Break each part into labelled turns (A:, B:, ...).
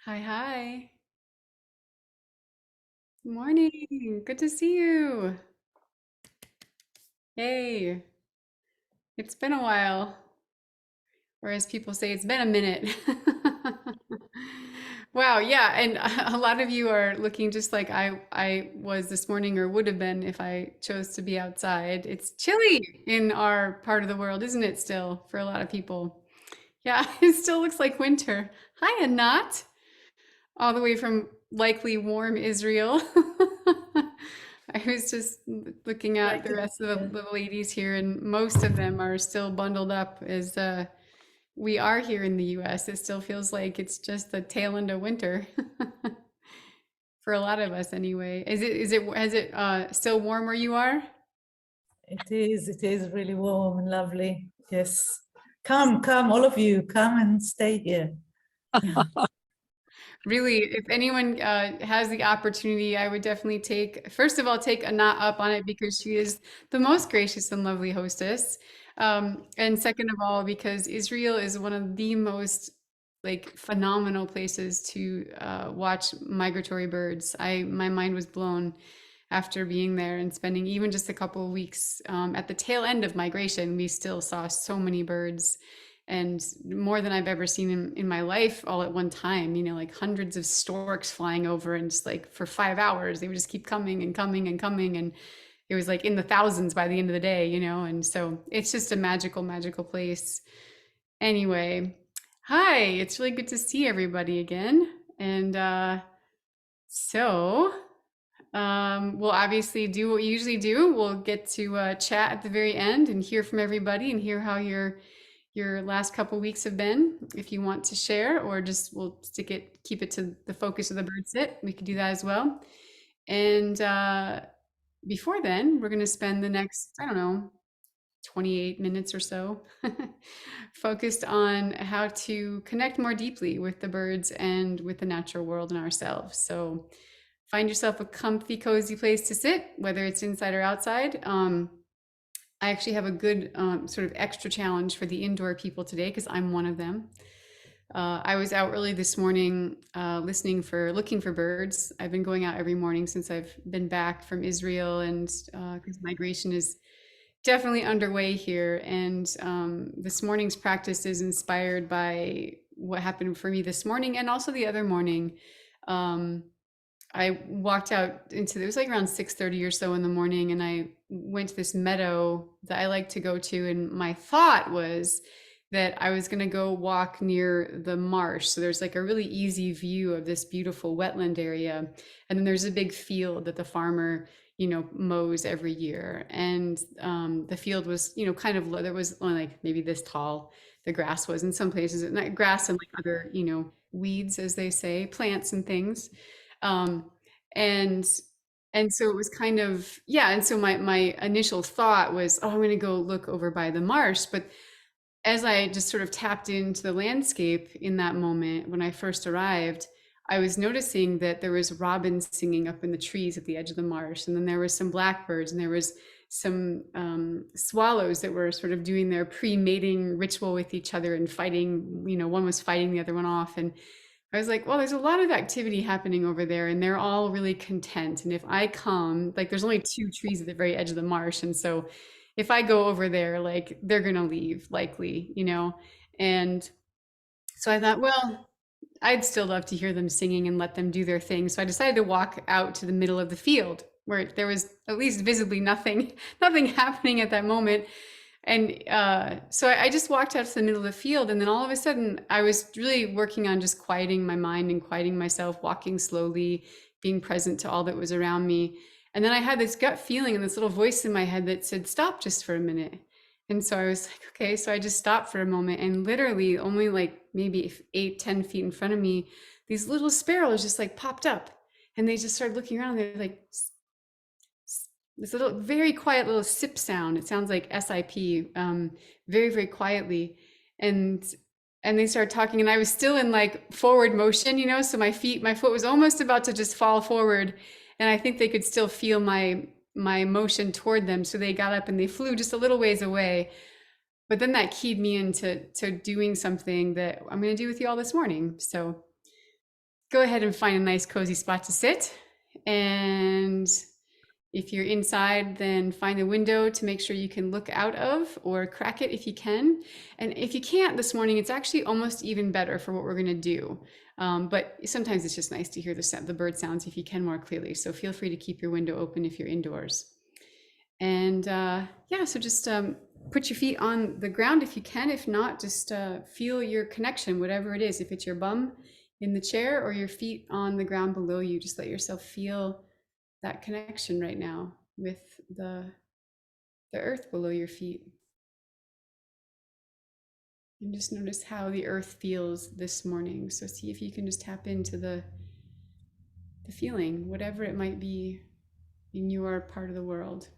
A: Hi, hi. Morning. Good to see you. Hey, it's been a while, or as people say, it's been a minute. Wow, yeah, and a lot of you are looking just like I was this morning or would have been if I chose to be outside. It's chilly in our part of the world, isn't it still, for a lot of people? Yeah, it still looks like winter. Hi, Anat. All the way from likely warm Israel. I was just looking at
B: Like
A: the
B: to be
A: rest of
B: here.
A: the ladies here, and most of them are still bundled up as we are here in the US. It still feels like it's just the tail end of winter for a lot of us anyway. Is it still warm where you are?
B: It is really warm and lovely. Yes. Come, all of you, come and stay here.
A: Really, if anyone has the opportunity, I would definitely first of all, take Anat up on it because she is the most gracious and lovely hostess. And second of all, because Israel is one of the most like phenomenal places to watch migratory birds. My mind was blown after being there and spending even just a couple of weeks at the tail end of migration. We still saw so many birds and more than I've ever seen in my life all at one time, like hundreds of storks flying over and just like for 5 hours, they would just keep coming and coming and coming. And it was like in the thousands by the end of the day. And so it's just a magical, magical place. Anyway, hi, it's really good to see everybody again. And so we'll obviously do what we usually do. We'll get to chat at the very end and hear from everybody and hear how your last couple weeks have been. If you want to share, or just we'll keep it to the focus of the bird sit. We could do that as well. And before then, we're going to spend the next, I don't know, 28 minutes or so focused on how to connect more deeply with the birds and with the natural world and ourselves. So find yourself a comfy, cozy place to sit, whether it's inside or outside. I actually have a good sort of extra challenge for the indoor people today because I'm one of them. I was out early this morning looking for birds. I've been going out every morning since I've been back from Israel, and because migration is definitely underway here. And this morning's practice is inspired by what happened for me this morning and also the other morning. Um, I walked out it was like around 6:30 or so in the morning, and I went to this meadow that I like to go to. And my thought was that I was going to go walk near the marsh. So there's like a really easy view of this beautiful wetland area. And then there's a big field that the farmer, mows every year. And the field was, kind of low. There was only like maybe this tall, the grass was in some places, and that grass and like other, weeds, as they say, plants and things. Um, and and so it was kind of, yeah. And so my initial thought was, oh, I'm going to go look over by the marsh. But as I just sort of tapped into the landscape in that moment when I first arrived, I was noticing that there was robins singing up in the trees at the edge of the marsh, and then there was some blackbirds, and there was some swallows that were sort of doing their pre-mating ritual with each other and fighting. One was fighting the other one off, and I was like, well, there's a lot of activity happening over there, and they're all really content. And if I come, like, there's only two trees at the very edge of the marsh. And so if I go over there, like, they're going to leave, likely. And so I thought, well, I'd still love to hear them singing and let them do their thing. So I decided to walk out to the middle of the field where there was at least visibly nothing, nothing happening at that moment. And so I just walked out to the middle of the field, and then all of a sudden, I was really working on just quieting my mind and quieting myself, walking slowly, being present to all that was around me. And then I had this gut feeling and this little voice in my head that said, "Stop just for a minute." And so I was like, okay. So I just stopped for a moment, and literally, only like maybe 8, 10 feet in front of me, these little sparrows just like popped up, and they just started looking around. They're like, this little very quiet little sip sound. It sounds like SIP, very, very quietly. And and they started talking, and I was still in like forward motion, so my foot was almost about to just fall forward. And I think they could still feel my motion toward them. So they got up and they flew just a little ways away. But then that keyed me into doing something that I'm going to do with you all this morning. So go ahead and find a nice cozy spot to sit. And if you're inside, then find a window to make sure you can look out of, or crack it if you can. And if you can't this morning, it's actually almost even better for what we're going to do. But sometimes it's just nice to hear the bird sounds if you can more clearly. So feel free to keep your window open if you're indoors. And yeah, so just put your feet on the ground if you can. If not, just feel your connection, whatever it is. If it's your bum in the chair or your feet on the ground below you, just let yourself feel that connection right now with the earth below your feet. And just notice how the earth feels this morning. So see if you can just tap into the feeling, whatever it might be in your part of the world.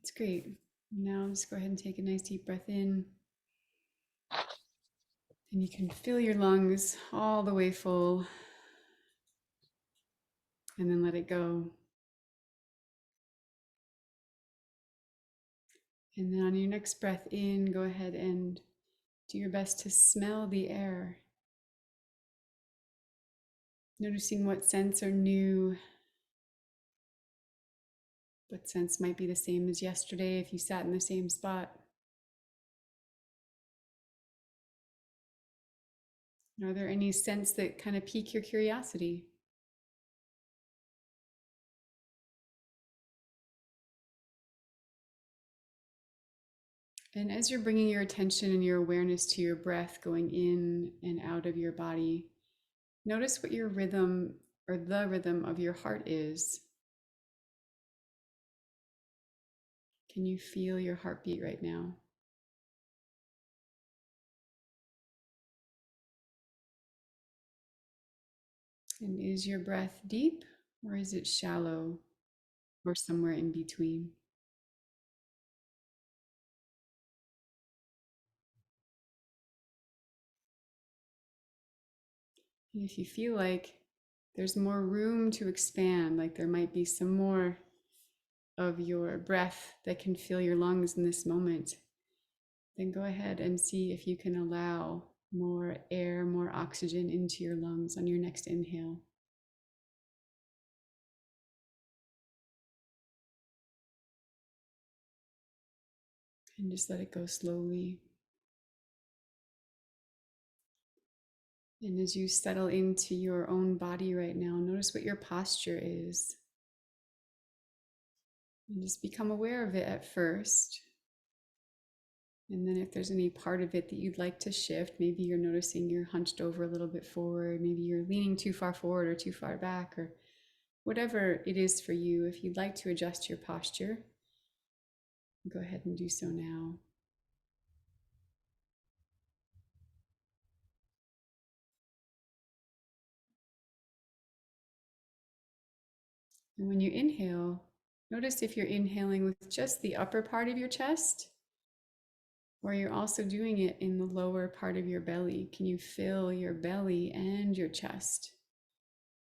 A: It's great. Now just go ahead and take a nice deep breath in. And you can fill your lungs all the way full. And then let it go. And then on your next breath in, go ahead and do your best to smell the air. Noticing what scents are new. What scents might be the same as yesterday if you sat in the same spot. Are there any scents that kind of pique your curiosity? And as you're bringing your attention and your awareness to your breath going in and out of your body, notice what your rhythm or the rhythm of your heart is. Can you feel your heartbeat right now? And is your breath deep or is it shallow or somewhere in between? And if you feel like there's more room to expand, like there might be some more of your breath that can fill your lungs in this moment, then go ahead and see if you can allow more air, more oxygen into your lungs on your next inhale. And just let it go slowly. And as you settle into your own body right now, notice what your posture is. And just become aware of it at first. And then if there's any part of it that you'd like to shift, maybe you're noticing you're hunched over a little bit forward, maybe you're leaning too far forward or too far back, or whatever it is for you. If you'd like to adjust your posture, go ahead and do so now. And when you inhale, notice if you're inhaling with just the upper part of your chest, or you're also doing it in the lower part of your belly. Can you fill your belly and your chest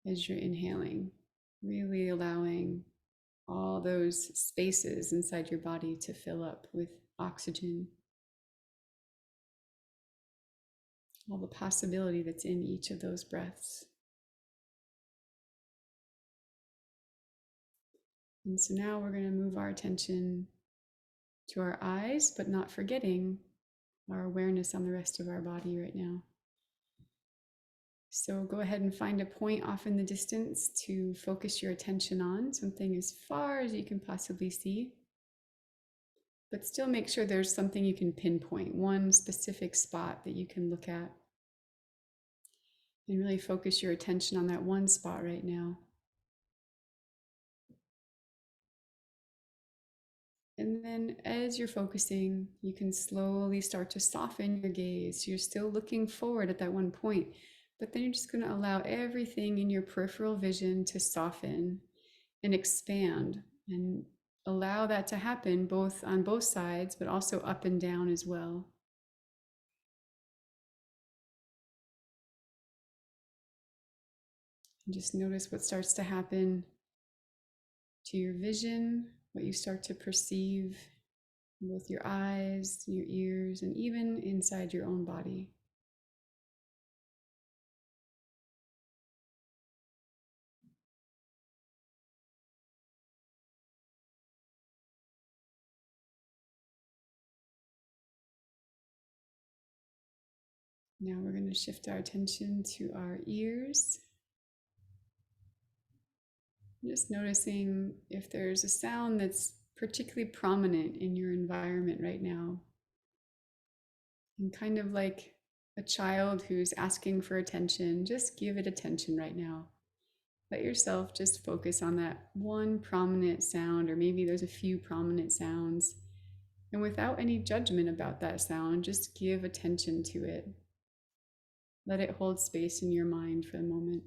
A: as you're inhaling? Really allowing all those spaces inside your body to fill up with oxygen. All the possibility that's in each of those breaths. And so now we're going to move our attention to our eyes, but not forgetting our awareness on the rest of our body right now. So go ahead and find a point off in the distance to focus your attention on, something as far as you can possibly see. But still make sure there's something you can pinpoint, one specific spot that you can look at. And really focus your attention on that one spot right now. And then as you're focusing, you can slowly start to soften your gaze. You're still looking forward at that one point, but then you're just going to allow everything in your peripheral vision to soften and expand, and allow that to happen both on both sides, but also up and down as well. And just notice what starts to happen to your vision, what you start to perceive in both your eyes, your ears, and even inside your own body. Now we're going to shift our attention to our ears. Just noticing if there's a sound that's particularly prominent in your environment right now. And kind of like a child who's asking for attention, just give it attention right now. Let yourself just focus on that one prominent sound, or maybe there's a few prominent sounds. And without any judgment about that sound, just give attention to it. Let it hold space in your mind for a moment.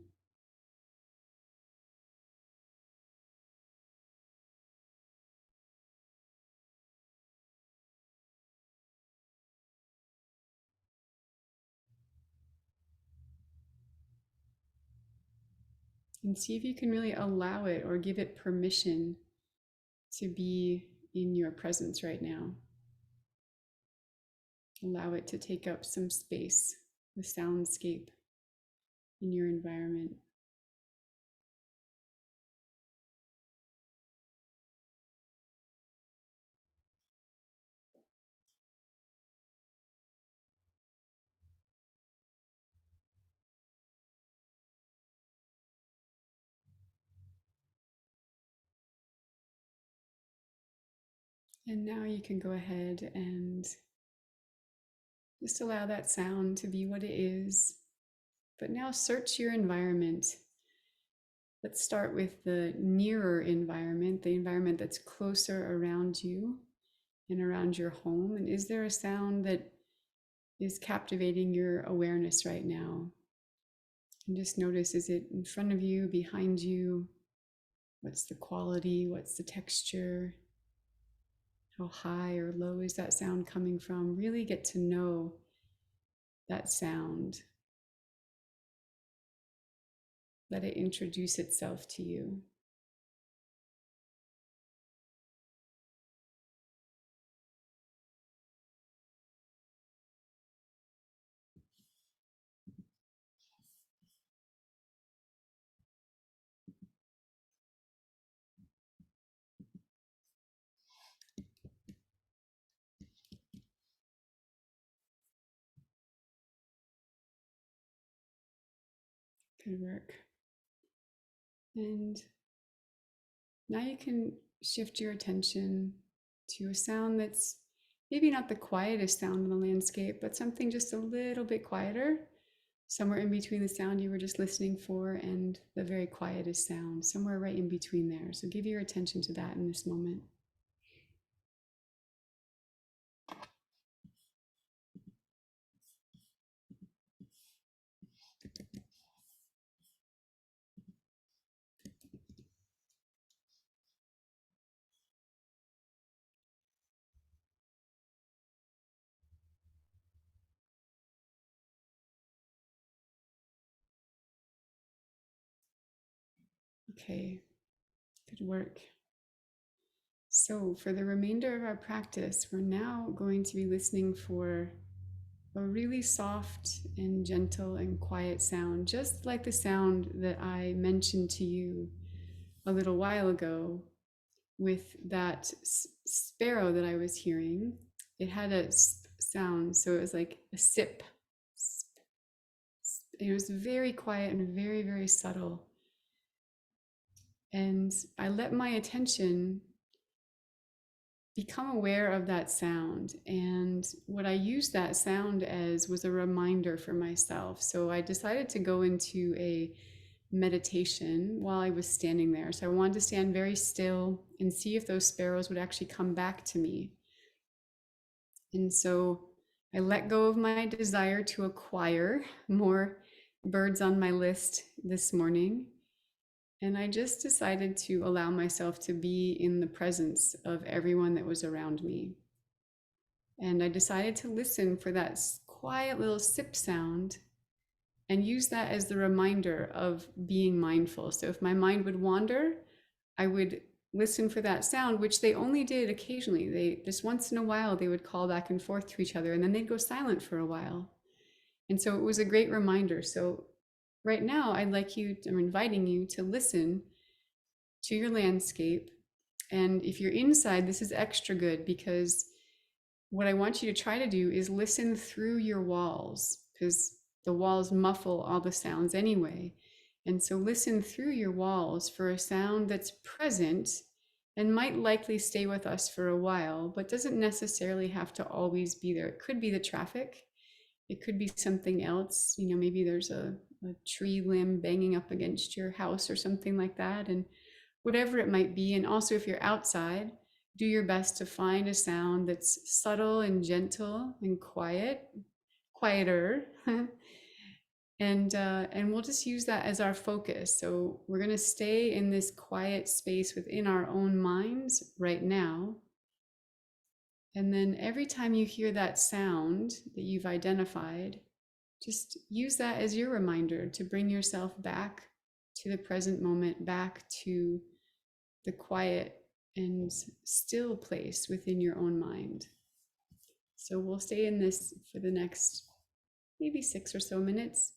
A: And see if you can really allow it or give it permission to be in your presence right now. Allow it to take up some space, the soundscape in your environment. And now you can go ahead and just allow that sound to be what it is. But now search your environment. Let's start with the nearer environment, the environment that's closer around you and around your home. And is there a sound that is captivating your awareness right now? And just notice, is it in front of you, behind you? What's the quality? What's the texture? How high or low is that sound coming from? Really get to know that sound. Let it introduce itself to you. Good work. And now you can shift your attention to a sound that's maybe not the quietest sound in the landscape, but something just a little bit quieter, somewhere in between the sound you were just listening for and the very quietest sound, somewhere right in between there. So give your attention to that in this moment. Okay, good work. So for the remainder of our practice, we're now going to be listening for a really soft and gentle and quiet sound, just like the sound that I mentioned to you a little while ago with that sparrow that I was hearing. It had a sound, so it was like a sip. It was very quiet and very, very subtle. And I let my attention become aware of that sound. And what I used that sound as was a reminder for myself. So I decided to go into a meditation while I was standing there. So I wanted to stand very still and see if those sparrows would actually come back to me. And so I let go of my desire to acquire more birds on my list this morning. And I just decided to allow myself to be in the presence of everyone that was around me. And I decided to listen for that quiet little sip sound and use that as the reminder of being mindful. So if my mind would wander, I would listen for that sound, which they only did occasionally. They just once in a while they would call back and forth to each other, and then they'd go silent for a while. And so it was a great reminder. So right now, I'm inviting you to listen to your landscape. And if you're inside, this is extra good because what I want you to try to do is listen through your walls, because the walls muffle all the sounds anyway. And so listen through your walls for a sound that's present and might likely stay with us for a while, but doesn't necessarily have to always be there. It could be the traffic. It could be something else. Maybe there's a tree limb banging up against your house or something like that. And whatever it might be. And also, if you're outside, do your best to find a sound that's subtle and gentle and quieter. And we'll just use that as our focus. So we're going to stay in this quiet space within our own minds right now. And then every time you hear that sound that you've identified, just use that as your reminder to bring yourself back to the present moment, back to the quiet and still place within your own mind. So we'll stay in this for the next maybe 6 or so minutes.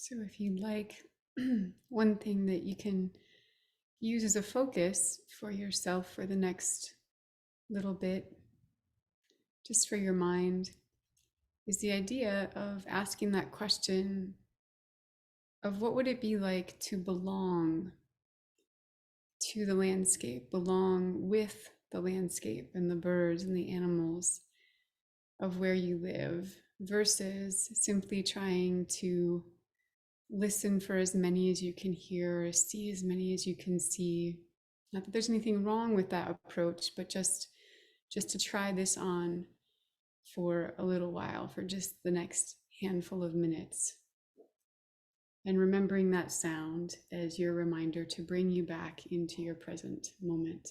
A: So if you'd like, one thing that you can use as a focus for yourself for the next little bit, just for your mind, is the idea of asking that question of what would it be like to belong to the landscape, belong with the landscape and the birds and the animals of where you live, versus simply trying to listen for as many as you can hear or see as many as you can see. Not that there's anything wrong with that approach, but just to try this on for a little while, for just the next handful of minutes. And remembering that sound as your reminder to bring you back into your present moment.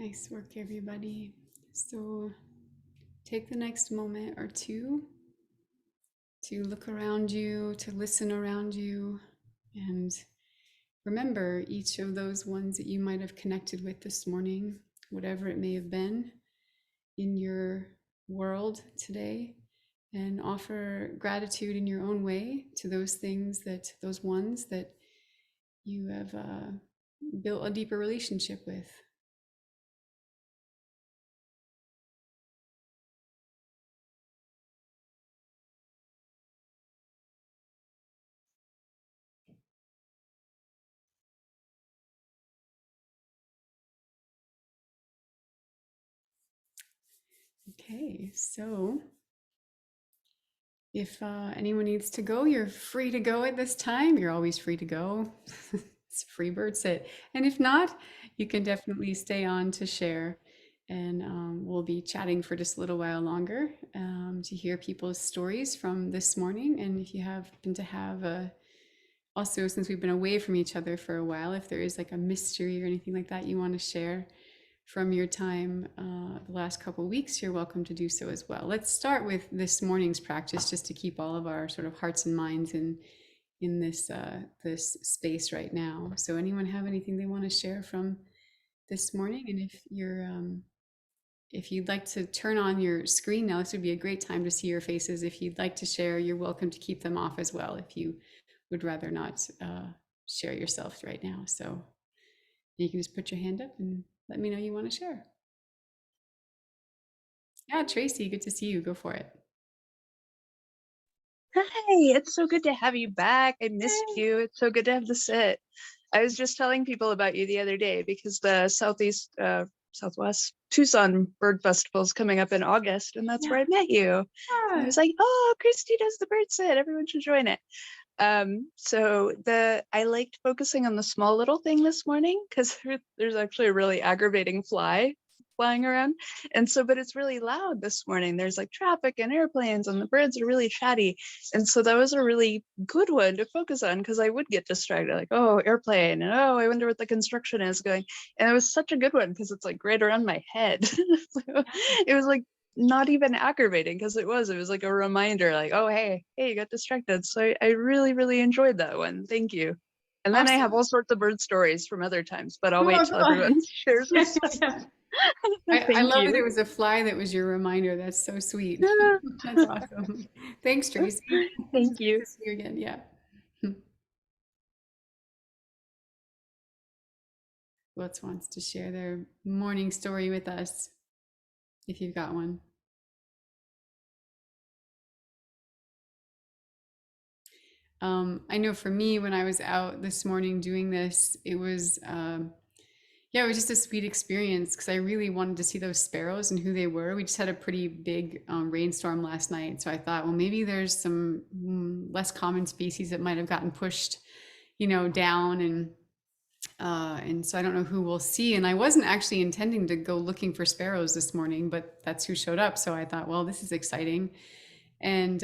A: Nice work, everybody. So take the next moment or two to look around you, to listen around you, and remember each of those ones that you might have connected with this morning, whatever it may have been in your world today, and offer gratitude in your own way to those things that, those ones that you have built a deeper relationship with. Okay, so if anyone needs to go, you're free to go at this time. You're always free to go. It's a free bird sit. And if not, you can definitely stay on to share. And we'll be chatting for just a little while longer to hear people's stories from this morning. And if you happen to have also, since we've been away from each other for a while, if there is like a mystery or anything like that you want to share from your time the last couple of weeks, you're welcome to do so as well. Let's start with this morning's practice, just to keep all of our sort of hearts and minds in this this space right now. So, anyone have anything they want to share from this morning? And if you'd like to turn on your screen now, this would be a great time to see your faces. If you'd like to share, you're welcome to keep them off as well if you would rather not share yourself right now. So you can just put your hand up and let me know you want to share. Yeah, Tracy, good to see you. Go for it.
C: Hi, it's so good to have you back. I missed you. It's so good to have the sit. I was just telling people about you the other day because the Southwest Tucson Bird Festival is coming up in August, and that's where I met you. And I was like, oh, Kristi does the bird sit. Everyone should join it. So I liked focusing on the small little thing this morning because there's actually a really aggravating fly flying around, and so but it's really loud this morning. There's like traffic and airplanes, and the birds are really chatty, and so that was a really good one to focus on because I would get distracted, like, oh, airplane, and oh, I wonder what the construction is going. And it was such a good one because it's like right around my head. So it was like not even aggravating because it was like a reminder, like, oh, hey, you got distracted. So I really, really enjoyed that one. Thank you. And then I have all sorts of bird stories from other times, but I'll wait till everyone shares this.
A: I love that it was a fly that was your reminder. That's so sweet.
C: Yeah.
A: That's awesome. Thanks, Tracy.
C: Thank you.
A: Good to see you again. Yeah. Who else wants to share their morning story with us, if you've got one? I know for me, when I was out this morning doing this, it was yeah, it was just a sweet experience because I really wanted to see those sparrows and who they were. We just had a pretty big rainstorm last night, so I thought, well, maybe there's some less common species that might have gotten pushed, down, and so I don't know who we'll see. And I wasn't actually intending to go looking for sparrows this morning, but that's who showed up. So I thought, well, this is exciting, and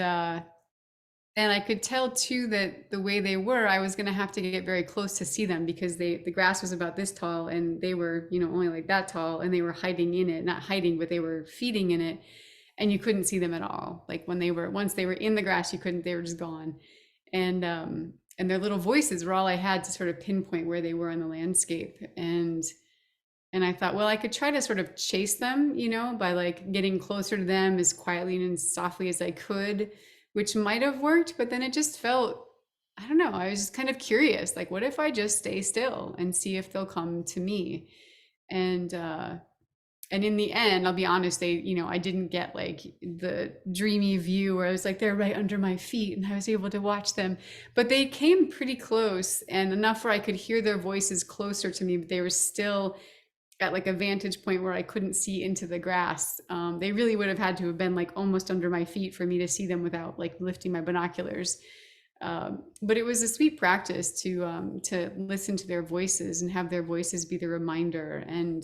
A: I could tell too that the way they were, I was going to have to get very close to see them because the grass was about this tall and they were, only like that tall, and they were hiding in it, not hiding, but they were feeding in it, and you couldn't see them at all. Like once they were in the grass, you couldn't, they were just gone. And their little voices were all I had to sort of pinpoint where they were in the landscape. And I thought, well, I could try to sort of chase them, by like getting closer to them as quietly and as softly as I could, which might have worked, but then it just felt, I don't know, I was just kind of curious, like, what if I just stay still and see if they'll come to me? And in the end, I'll be honest, I didn't get like the dreamy view where I was like, they're right under my feet and I was able to watch them, but they came pretty close and enough where I could hear their voices closer to me, but they were still at like a vantage point where I couldn't see into the grass. They really would have had to have been like almost under my feet for me to see them without like lifting my binoculars. But it was a sweet practice to listen to their voices and have their voices be the reminder. And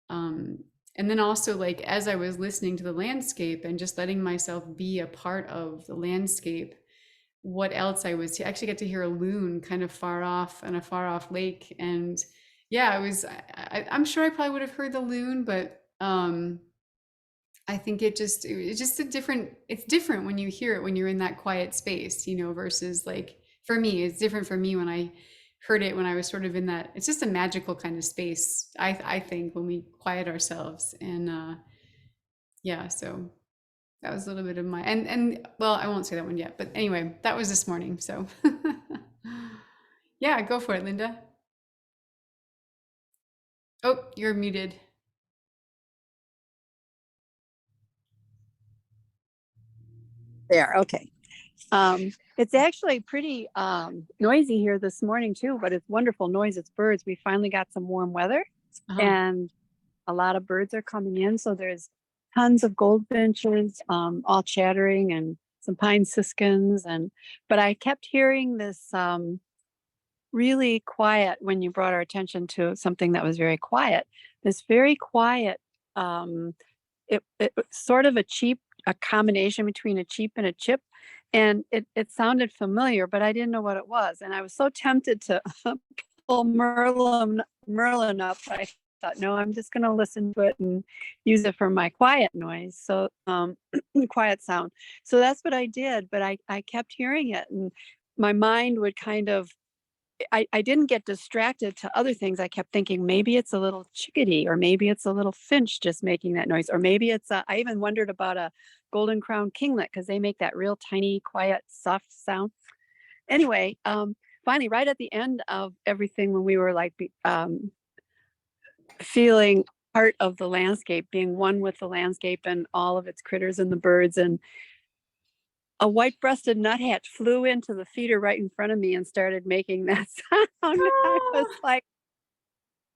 A: then also, like, as I was listening to the landscape and just letting myself be a part of the landscape, what else I actually got to hear a loon kind of far off on a far off lake. And Yeah, it was, I'm sure I probably would have heard the loon, but I think it's just it's different when you hear it when you're in that quiet space, versus like for me, it's different for me when I heard it when I was sort of in that, it's just a magical kind of space, I think, when we quiet ourselves. And yeah, so that was a little bit of my, and well, I won't say that one yet, but anyway, that was this morning. So yeah, go for it, Linda. Oh, you're muted.
D: There, okay. It's actually pretty noisy here this morning too, but it's wonderful noise. It's birds. We finally got some warm weather
A: Uh-huh.
D: and a lot of birds are coming in. So there's tons of goldfinches, all chattering, and some pine siskins. But I kept hearing this really quiet, when you brought our attention to something that was very quiet, this very quiet, it was sort of a combination between a cheep and a chip. And it sounded familiar, but I didn't know what it was. And I was so tempted to pull Merlin up. I thought, no, I'm just going to listen to it and use it for my quiet noise. So quiet sound. So that's what I did. But I kept hearing it, and my mind would kind of, I didn't get distracted to other things. I kept thinking maybe it's a little chickadee, or maybe it's a little finch just making that noise, or maybe I even wondered about a golden crown kinglet, because they make that real tiny, quiet, soft sound. Anyway, finally, right at the end of everything, when we were like feeling part of the landscape, being one with the landscape and all of its critters and the birds, and a white-breasted nuthatch flew into the feeder right in front of me and started making that sound. I was like,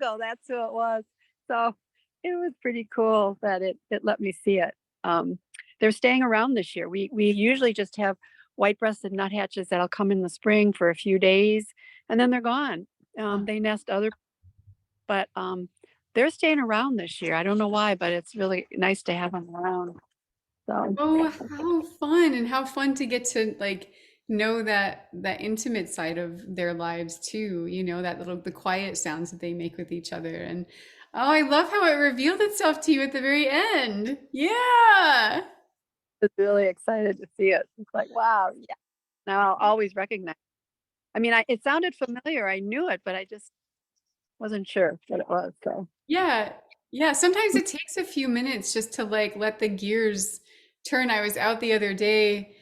D: "Oh, that's who it was." So it was pretty cool that it let me see it. They're staying around this year. We usually just have white-breasted nuthatches that'll come in the spring for a few days, and then they're gone. They nest but they're staying around this year. I don't know why, but it's really nice to have them around. So
A: Oh, how fun, and how fun to get to like know that intimate side of their lives too, that the quiet sounds that they make with each other. And oh, I love how it revealed itself to you at the very end. Yeah.
D: I was really excited to see it. It's like, wow, yeah. Now I'll always recognize. I mean, it sounded familiar. I knew it, but I just wasn't sure what it was. So
A: Yeah. Yeah. Sometimes it takes a few minutes just to like let the gears turn. I was out the other day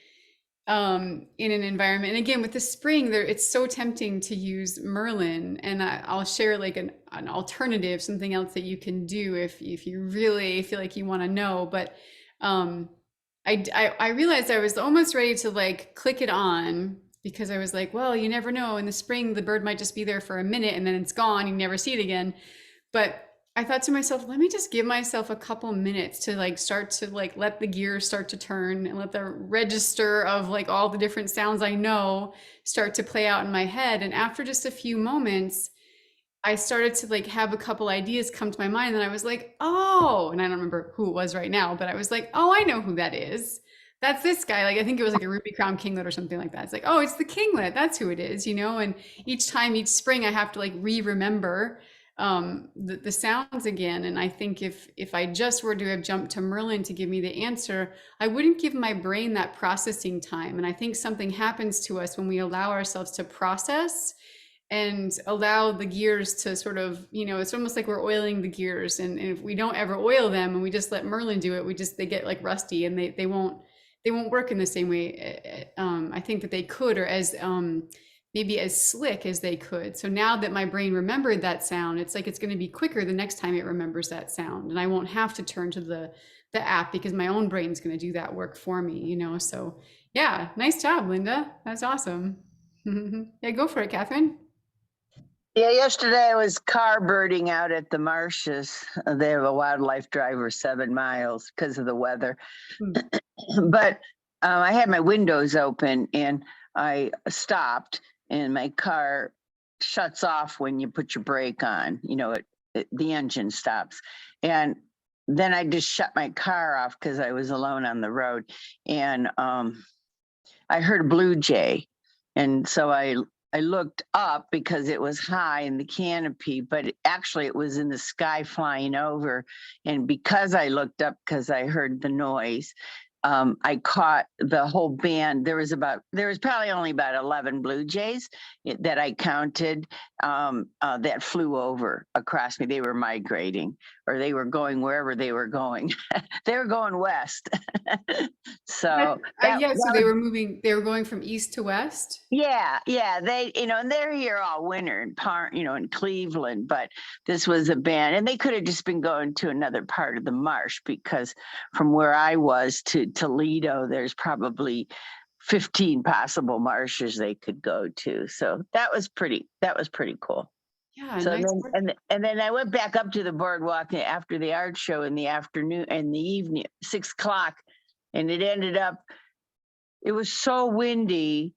A: in an environment, and again with the spring there, it's so tempting to use Merlin, and I'll share like an alternative, something else that you can do if you really feel like you want to know. But I realized I was almost ready to like click it on, because I was like, well, you never know, in the spring the bird might just be there for a minute and then it's gone, you never see it again. But I thought to myself, let me just give myself a couple minutes to like start to like let the gears start to turn, and let the register of like all the different sounds I know start to play out in my head. And after just a few moments, I started to like have a couple ideas come to my mind, and I was like, oh, and I don't remember who it was right now, but I was like, oh, I know who that is. That's this guy. Like, I think it was like a ruby crown kinglet or something like that. It's like, oh, it's the kinglet. That's who it is, And each time, each spring, I have to like remember the sounds again. And I think if I just were to have jumped to Merlin to give me the answer, I wouldn't give my brain that processing time. And I think something happens to us when we allow ourselves to process and allow the gears to sort of, it's almost like we're oiling the gears. And if we don't ever oil them and we just let Merlin do it, they get like rusty, and they won't work in the same way I think that they could, or as maybe as slick as they could. So now that my brain remembered that sound, it's like it's going to be quicker the next time it remembers that sound, and I won't have to turn to the app, because my own brain's going to do that work for me. So yeah, nice job, Linda. That's awesome. Yeah, go for it, Catherine.
E: Yeah, yesterday I was car birding out at the marshes. They have a wildlife driver 7 miles because of the weather. But I had my windows open, and I stopped, and my car shuts off when you put your brake on. The engine stops. And then I just shut my car off because I was alone on the road. And I heard a blue jay. And so I I looked up because it was high in the canopy, but actually it was in the sky flying over. And because I looked up, because I heard the noise, I caught the whole band. There was probably only about 11 blue jays that I counted that flew over across me. They were migrating, or they were going wherever they were going. They were going west. So
A: So they were moving, they were going from east to west.
E: yeah, they, and they're here all winter in Cleveland, but this was a band, and they could have just been going to another part of the marsh, because from where I was to Toledo, there's probably 15 possible marshes they could go to. So that was pretty cool.
A: Yeah,
E: So
A: nice.
E: and then I went back up to the boardwalk after the art show in the afternoon, in the evening, 6 o'clock, and it was so windy.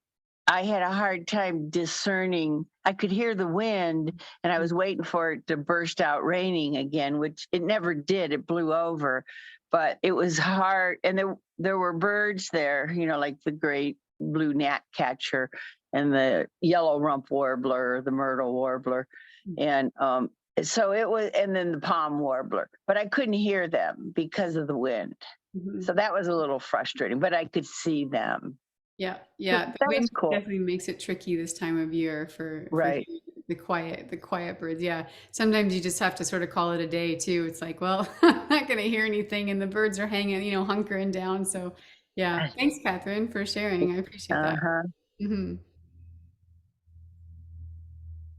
E: I had a hard time discerning. I could hear the wind, and I was waiting for it to burst out raining again, which it never did. It blew over, but it was hard. And there were birds there, like the great blue gnatcatcher and the yellow rump warbler, the myrtle warbler. And so it was, and then the palm warbler, but I couldn't hear them because of the wind.
A: Mhm.
E: So that was a little frustrating, but I could see them.
A: Yeah.
E: That
A: The
E: was
A: wind
E: cool.
A: definitely makes it tricky this time of year for
E: Right.
A: the quiet birds. Yeah. Sometimes you just have to sort of call it a day too. It's like, well, I'm not going to hear anything, and the birds are hanging, hunkering down. So yeah. Thanks, Catherine, for sharing. I appreciate that.
E: Uh-huh.
A: Hmm.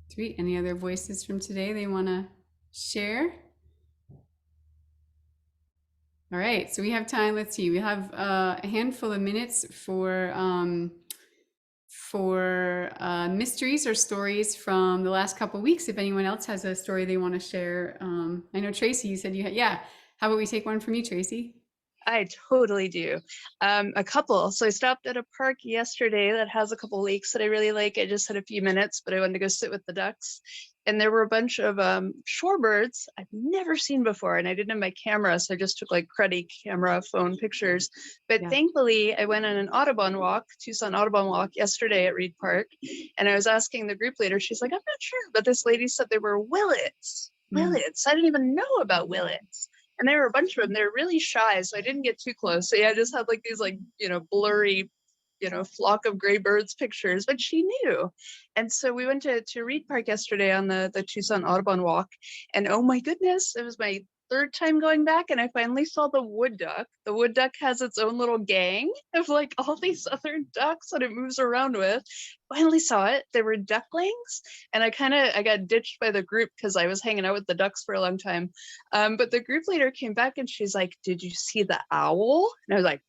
A: Sweet. Any other voices from today they want to share? All right, so we have time. Let's see. We have a handful of minutes for mysteries or stories from the last couple of weeks. If anyone else has a story they want to share, I know Tracy, you said you had. Yeah. How about we take one from you, Tracy?
C: I totally do. A couple. So I stopped at a park yesterday that has a couple lakes that I really like. I just had a few minutes, but I wanted to go sit with the ducks. And there were a bunch of shorebirds I've never seen before. And I didn't have my camera, so I just took like cruddy camera phone pictures. But thankfully, I went on an Audubon walk, Tucson Audubon walk yesterday at Reed Park. And I was asking the group leader, she's like, I'm not sure. But this lady said there were willets. Willets. I didn't even know about willets. And there were a bunch of them. They're really shy, so I didn't get too close. So yeah, I just had like these blurry, flock of gray birds pictures, but she knew. And so we went to Reed Park yesterday on the Tucson Audubon walk. And oh my goodness, it was my third time going back, and I finally saw the wood duck. The wood duck has its own little gang of like all these other ducks that it moves around with. Finally saw it. There were ducklings, and I got ditched by the group because I was hanging out with the ducks for a long time. But the group leader came back and she's like, "Did you see the owl?" And I was like,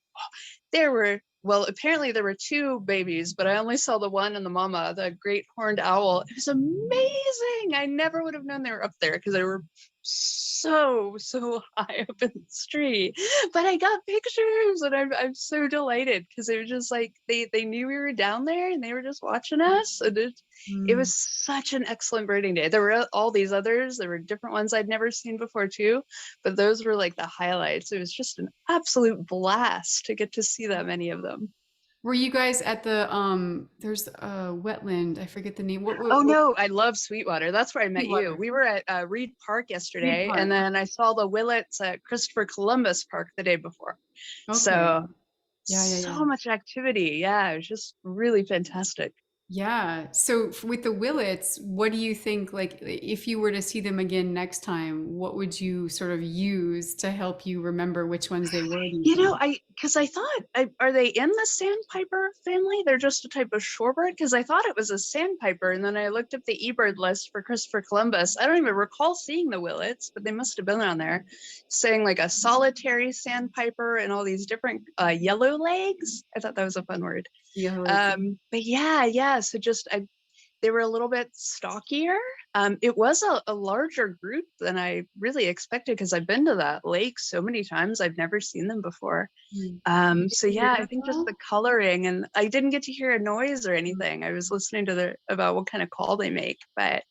C: oh, apparently there were two babies, but I only saw the one and the mama, the great horned owl. It was amazing. I never would have known they were up there because they were so high up in the tree. But I got pictures, and I'm so delighted because they were just like they knew we were down there, and they were just watching us. And it was such an excellent birding day. There were all these others. There were different ones I'd never seen before too, but those were like the highlights. It was just an absolute blast to get to see that many of them.
A: Were you guys at the there's a wetland, I forget the name.
C: No, I love Sweetwater. That's where I met you. We were at Reed Park yesterday, and then I saw the willets at Christopher Columbus Park the day before. Okay. So so much activity. Yeah, it was just really fantastic.
A: Yeah. So with the willets, what do you think, like, if you were to see them again next time, what would you sort of use to help you remember which ones they were?
C: Because I thought, are they in the sandpiper family? They're just a type of shorebird? Because I thought it was a sandpiper, and then I looked up the eBird list for Christopher Columbus. I don't even recall seeing the willets, but they must have been on there, saying like a solitary sandpiper and all these different yellow legs. I thought that was a fun word. But yeah. So they were a little bit stockier. It was a larger group than I really expected, because I've been to that lake so many times. I've never seen them before. So yeah, I think just the coloring, and I didn't get to hear a noise or anything. I was listening to about what kind of call they make. But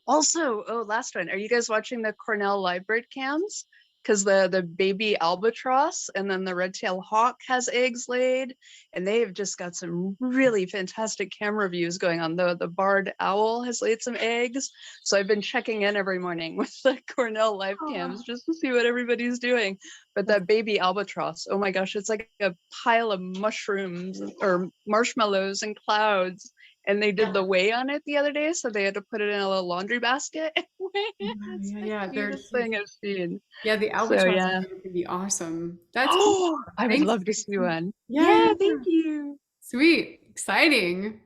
C: also, last one. Are you guys watching the Cornell live bird cams? because the baby albatross and then the red-tailed hawk has eggs laid, and they've just got some really fantastic camera views going on. The barred owl has laid some eggs, so I've been checking in every morning with the Cornell live cams just to see what everybody's doing. But that baby albatross, oh my gosh, it's like a pile of mushrooms or marshmallows and clouds. And they did the weigh on it the other day, so they had to put it in a little laundry basket. It's
A: Yeah,
C: the
A: yeah, they're
C: cutest
A: huge.
C: thing I've seen.
A: Yeah, the
C: So
A: albatross
C: yeah.
A: would be awesome. That's cool.
C: Oh, I would
A: Thanks.
C: love to see one.
A: Yeah,
C: Yeah,
A: yeah.
C: thank you.
A: Sweet. Exciting.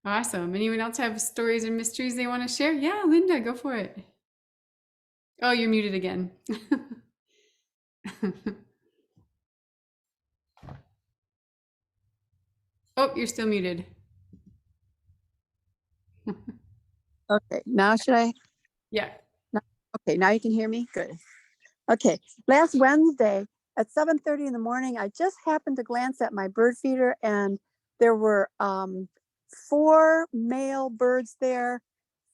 A: Awesome. Anyone else have stories and mysteries they want to share? Yeah, Linda, go for it. Oh, you're muted again. Oh, you're still muted.
D: Okay, now should I?
A: Yeah.
D: Okay, now you can hear me? Good. Okay, last Wednesday at 7:30 in the morning, I just happened to glance at my bird feeder and there were 4 male birds there,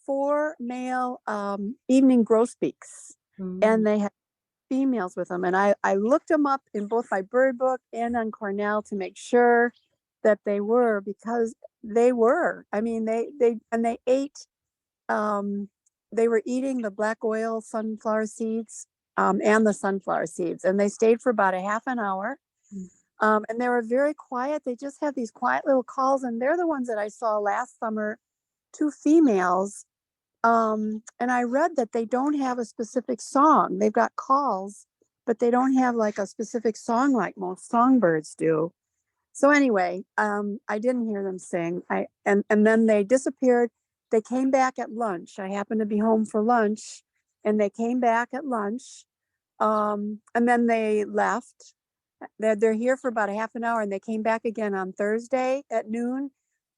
D: 4 male evening grosbeaks, and they had females with them. And I looked them up in both my bird book and on Cornell to make sure that they were, because they were. I mean, they ate they were eating the black oil sunflower seeds and the sunflower seeds, and they stayed for about a half an hour. And they were very quiet. They just had these quiet little calls, and they're the ones that I saw last summer, 2 females. And I read that they don't have a specific song. They've got calls, but they don't have like a specific song like most songbirds do. So anyway, I didn't hear them sing. And then they disappeared. They came back at lunch. I happened to be home for lunch, and they came back at lunch. And then they left. They're here for about a half an hour, and they came back again on Thursday at noon,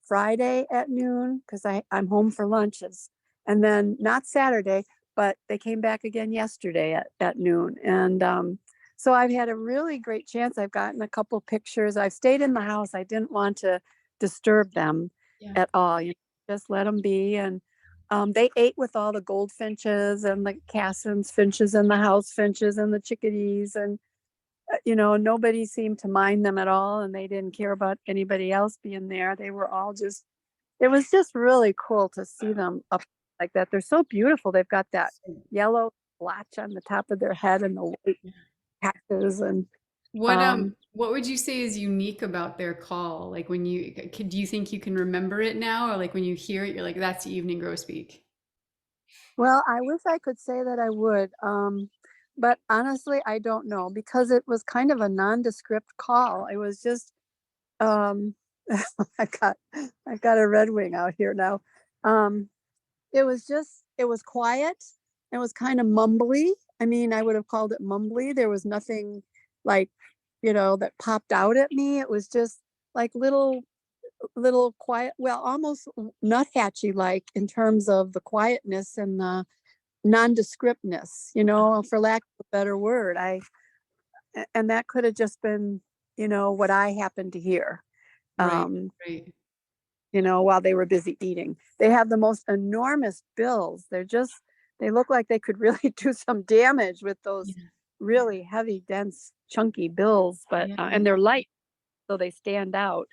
D: Friday at noon, because I'm home for lunches. And then not Saturday, but they came back again yesterday at noon. And so I've had a really great chance. I've gotten a couple pictures. I've stayed in the house. I didn't want to disturb them at all. Just let them be. And they ate with all the goldfinches and the Cassin's finches and the house finches and the chickadees. And, nobody seemed to mind them at all. And they didn't care about anybody else being there. They were all it was just really cool to see them up like that. They're so beautiful. They've got that yellow splotch on the top of their head and the white patches. And
A: What would you say is unique about their call? Like do you think you can remember it now, or like when you hear it, you're like, that's the evening grosbeak?
D: well, I wish I could say that I would. But honestly, I don't know, because it was kind of a nondescript call. It was just I got a red wing out here now. It was quiet. It was kind of mumbly. I mean, I would have called it mumbly. There was nothing like, that popped out at me. It was just like little quiet, well, almost nuthatchy like in terms of the quietness and the nondescriptness, for lack of a better word. And that could have just been, what I happened to hear.
A: Right.
D: While they were busy eating. They have the most enormous bills. They look like they could really do some damage with those really heavy, dense, chunky bills, but and they're light, so they stand out.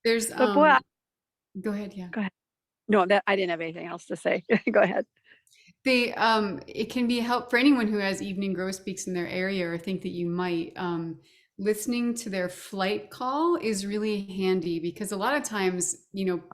A: There's
D: But boy,
A: go ahead. Yeah.
D: go ahead. No, that I didn't have anything else to say. Go ahead.
A: It can be help for anyone who has evening grosbeaks in their area, or think that you might. Listening to their flight call is really handy, because a lot of times,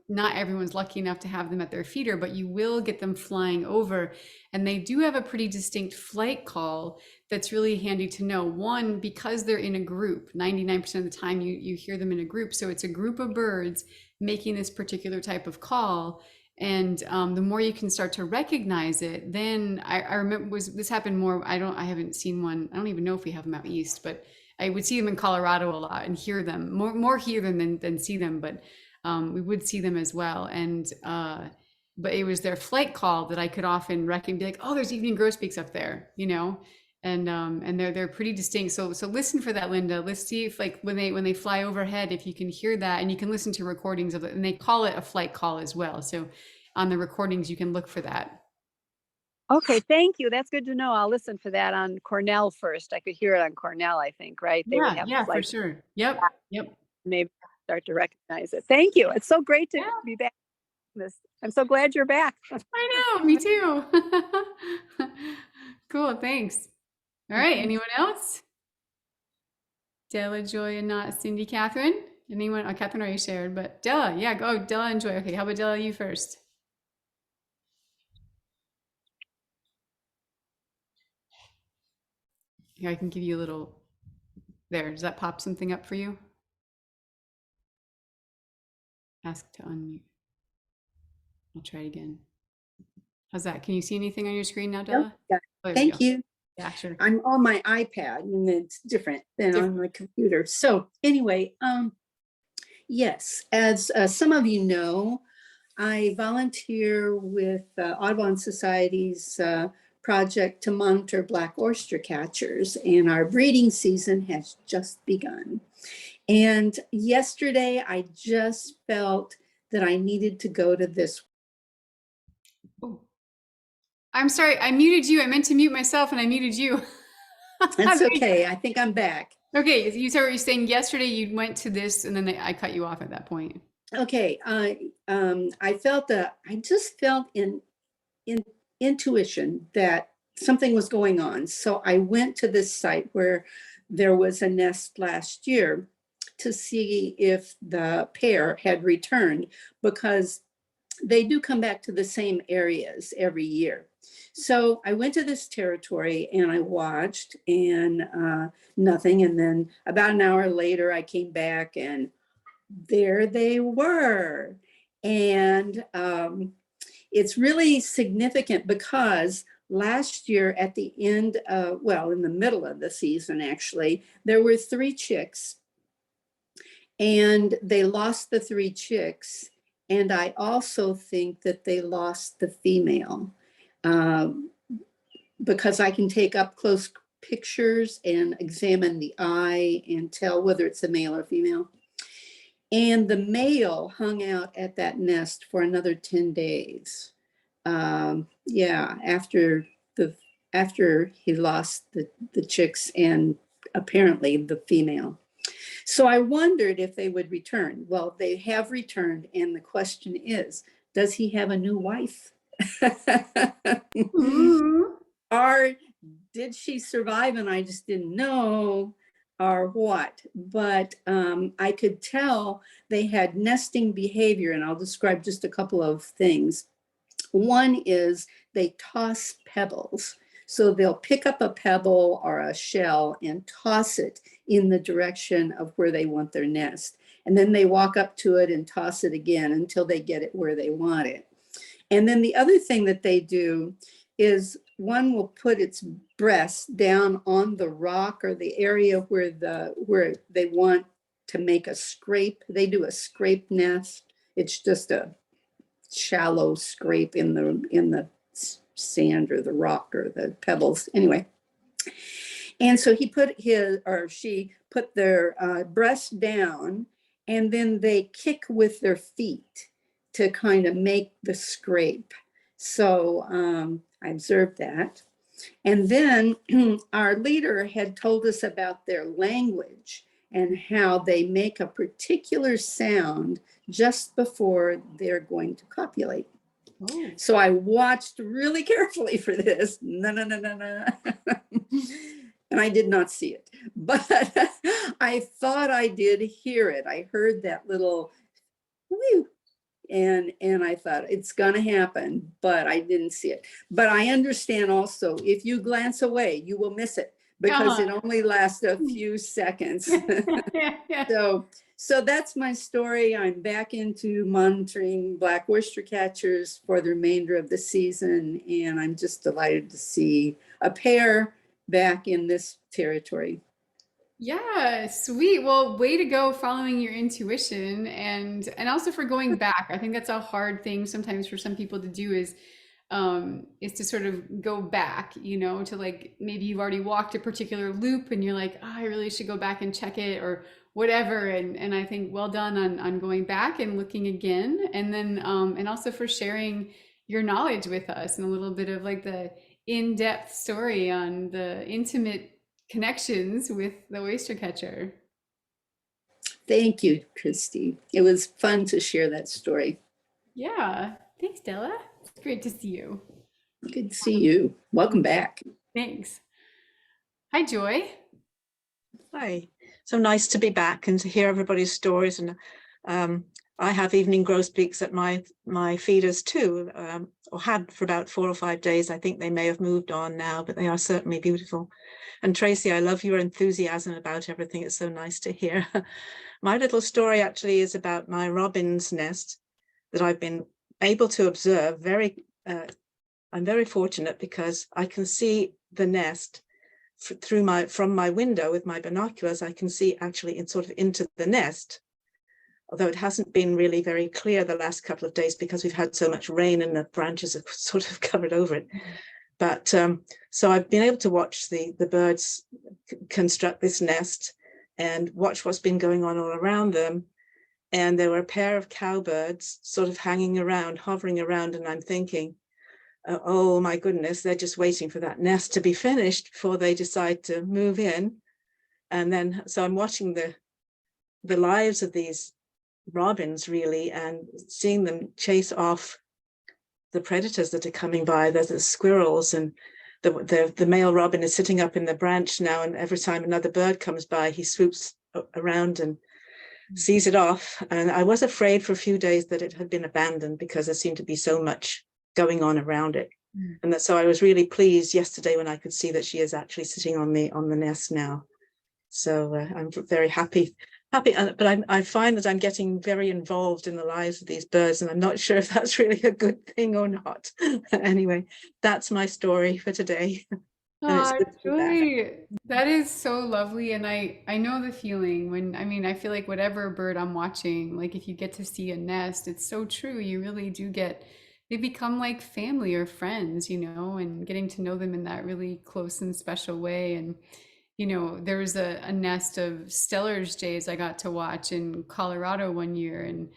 A: not everyone's lucky enough to have them at their feeder, but you will get them flying over, and they do have a pretty distinct flight call that's really handy to know. One, because they're in a group, 99% of the time you hear them in a group. So it's a group of birds making this particular type of call. And the more you can start to recognize it, then I remember this happened more. I haven't seen one. I don't even know if we have them out east, but I would see them in Colorado a lot and hear them more hear them than see them, but we would see them as well. And but it was their flight call that I could often recognize, be like, oh, there's evening grosbeaks up there, and they're pretty distinct. So listen for that, Linda. Let's see if, like, when they fly overhead, if you can hear that, and you can listen to recordings of it, and they call it a flight call as well. So on the recordings, you can look for that.
D: Okay, thank you. That's good to know. I'll listen for that on Cornell first. I could hear it on Cornell, I think, right? They would
A: Yeah,
D: have
A: yeah, for
D: like
A: sure. Yep, yep.
D: maybe start to recognize it. Thank you. It's so great to
A: Yeah,
D: be back. This. I'm so glad you're back.
A: I know, me too. Cool, thanks. All right, anyone else? Della, Joy, and not Cindy, Catherine? Anyone? Oh, Catherine already shared, but Della, yeah, go. Della and Joy. Okay, how about Della, you first? Here, I can give you a little. There, does that pop something up for you? Ask to unmute. I'll try it again. How's that? Can you see anything on your screen now,
F: Yep,
A: Della?
F: got it.
A: Oh, there we
F: Thank
A: go.
F: you.
A: Yeah, sure.
F: I'm on my iPad and it's different than on my computer. So anyway, yes, as some of you know, I volunteer with Audubon Society's project to monitor black oyster catchers, and our breeding season has just begun. And yesterday, I just felt that I needed to go to this.
A: Oh, I'm sorry, I muted you. I meant to mute myself and I muted you.
F: That's okay. I think I'm back.
A: Okay, you said what you're saying yesterday you went to this and then I cut you off at that point.
F: Okay, I felt that I just felt in intuition that something was going on. So I went to this site where there was a nest last year to see if the pair had returned, because they do come back to the same areas every year. So I went to this territory and I watched, and nothing. And then about an hour later, I came back and there they were. And it's really significant because last year at the end, well, in the middle of the season, actually, there were 3 chicks and they lost the 3 chicks. And I also think that they lost the female because I can take up close pictures and examine the eye and tell whether it's a male or female. And the male hung out at that nest for another 10 days. Yeah, after he lost the chicks and apparently the female. So I wondered if they would return. Well, they have returned, and the question is, does he have a new wife? Or did she survive and I just didn't know, or what? But I could tell they had nesting behavior, and I'll describe just a couple of things. One is they toss pebbles. So they'll pick up a pebble or a shell and toss it in the direction of where they want their nest. And then they walk up to it and toss it again until they get it where they want it. And then the other thing that they do is one will put its breast down on the rock or the area where they want to make a scrape. They do a scrape nest. It's just a shallow scrape in the sand or the rock or the pebbles. Anyway, and so he put his or she put their breast down, and then they kick with their feet to kind of make the scrape. So I observed that. And then our leader had told us about their language and how they make a particular sound just before they're going to copulate. Oh. So I watched really carefully for this. No. And I did not see it, but I thought I did hear it. I heard that little whew, and I thought it's gonna happen, but I didn't see it. But I understand also, if you glance away, you will miss it because it only lasts a few seconds. So that's my story. I'm back into monitoring black oyster catchers for the remainder of the season, and I'm just delighted to see a pair back in this territory.
A: Yeah, sweet. Well, way to go following your intuition and also for going back. I think that's a hard thing sometimes for some people to do is to sort of go back, you know, to like maybe you've already walked a particular loop and you're like, oh, I really should go back and check it or whatever. And I think well done on going back and looking again. And then and also for sharing your knowledge with us and a little bit of like the in-depth story on the intimate connections with the oyster catcher.
F: Thank you, Kristi. It was fun to share that story.
A: Yeah, thanks, Della. It's great to see you.
F: Good to see you. Welcome back.
A: Thanks. Hi, Joy.
G: Hi. So nice to be back and to hear everybody's stories. And I have evening grosbeaks at my feeders too, or had for about 4 or 5 days. I think they may have moved on now, but they are certainly beautiful. And Tracy, I love your enthusiasm about everything. It's so nice to hear. My little story actually is about my robin's nest that I've been able to observe. I'm very fortunate because I can see the nest from my window with my binoculars. I can see actually into the nest, although it hasn't been really very clear the last couple of days because we've had so much rain and the branches have sort of covered over it. But so I've been able to watch the birds construct this nest and watch what's been going on all around them. And there were a pair of cowbirds sort of hanging around, hovering around, and I'm thinking, oh my goodness, they're just waiting for that nest to be finished before they decide to move in. And then, so I'm watching the lives of these robins really, and seeing them chase off the predators that are coming by. There's the squirrels, and the male robin is sitting up in the branch now, and every time another bird comes by, he swoops around and sees it off. And I was afraid for a few days that it had been abandoned because there seemed to be so much going on around it. And so I was really pleased yesterday when I could see that she is actually sitting on the nest now. So I'm very happy. But I find that I'm getting very involved in the lives of these birds, and I'm not sure if that's really a good thing or not. Anyway, that's my story for today.
A: Oh, Joy, that is so lovely. And I know the feeling when, I mean, I feel like whatever bird I'm watching, like if you get to see a nest, it's so true. You really do they become like family or friends, and getting to know them in that really close and special way. And, there was a nest of Stellar's jays I got to watch in Colorado one year. And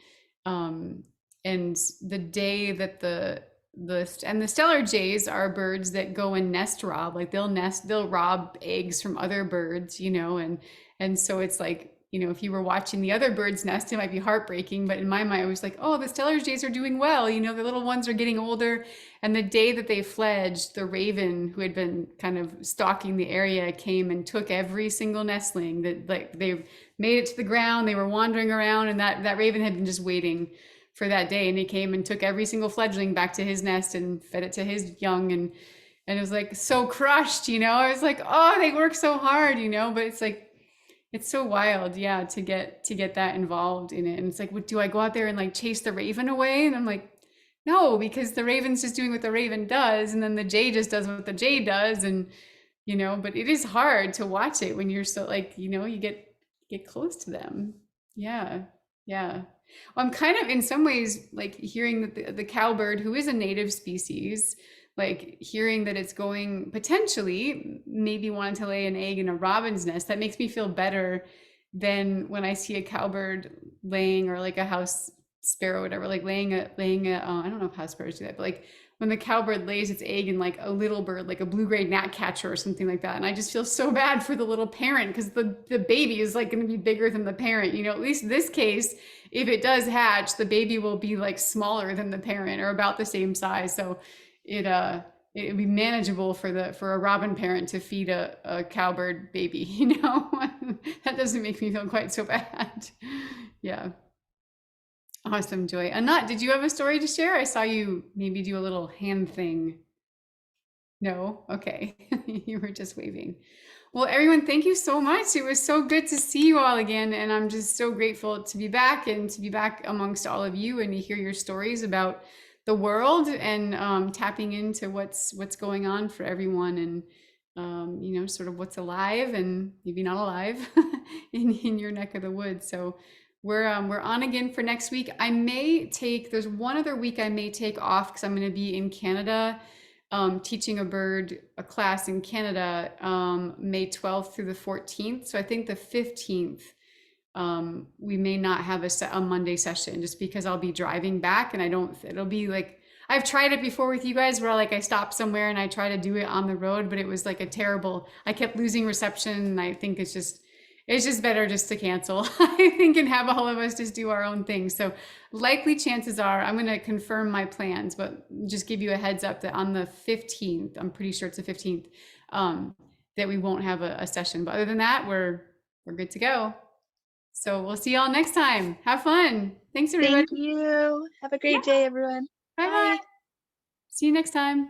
A: the day that the Stellar jays are birds that go and nest rob, like they'll rob eggs from other birds, and so it's like, if you were watching the other bird's nest, it might be heartbreaking, but in my mind, I was like, oh, the Stellar jays are doing well, the little ones are getting older. And the day that they fledged, the raven who had been kind of stalking the area came and took every single nestling that, like, they made it to the ground, they were wandering around, and that raven had been just waiting for that day, and he came and took every single fledgling back to his nest and fed it to his young, and it was like so crushed, I was like, oh, they work so hard, but it's like, it's so wild, yeah, to get that involved in it. And it's like, what, do I go out there and like chase the raven away? And I'm like, no, because the raven's just doing what the raven does, and then the jay just does what the jay does, and but it is hard to watch it when you're so like, you get close to them. Yeah. Well, I'm kind of in some ways like hearing that the cowbird, who is a native species, like hearing that it's going potentially maybe wanting to lay an egg in a robin's nest, that makes me feel better than when I see a cowbird laying, or like a house sparrow, whatever, like laying a I don't know if house sparrows do that, but like when the cowbird lays its egg in like a little bird, like a blue-gray gnatcatcher or something like that. And I just feel so bad for the little parent, because the baby is like going to be bigger than the parent, at least in this case, if it does hatch, the baby will be like smaller than the parent or about the same size. So it'd be manageable for a robin parent to feed a cowbird baby, that doesn't make me feel quite so bad. Yeah. Awesome, Joy. Anat, did you have a story to share? I saw you maybe do a little hand thing. No? Okay. You were just waving. Well, everyone, thank you so much. It was so good to see you all again. And I'm just so grateful to be back, and to be back amongst all of you, and to hear your stories about the world, and tapping into what's going on for everyone, and sort of what's alive and maybe not alive in your neck of the woods. So we're on again for next week. There's one other week I may take off because I'm going to be in Canada, teaching a class in Canada, May 12th through the 14th. So I think the 15th, we may not have a Monday session, just because I'll be driving back, and it'll be like, I've tried it before with you guys where like I stop somewhere and I try to do it on the road, but it was like a terrible, I kept losing reception, and I think it's just better just to cancel, I think, and have all of us just do our own thing. So likely chances are I'm going to confirm my plans, but just give you a heads up that on the 15th, I'm pretty sure it's the 15th, that we won't have a session. But other than that, we're good to go. So we'll see y'all next time. Have fun. Thanks, everybody.
C: Thank you. Have a great day, everyone.
A: Bye-bye. See you next time.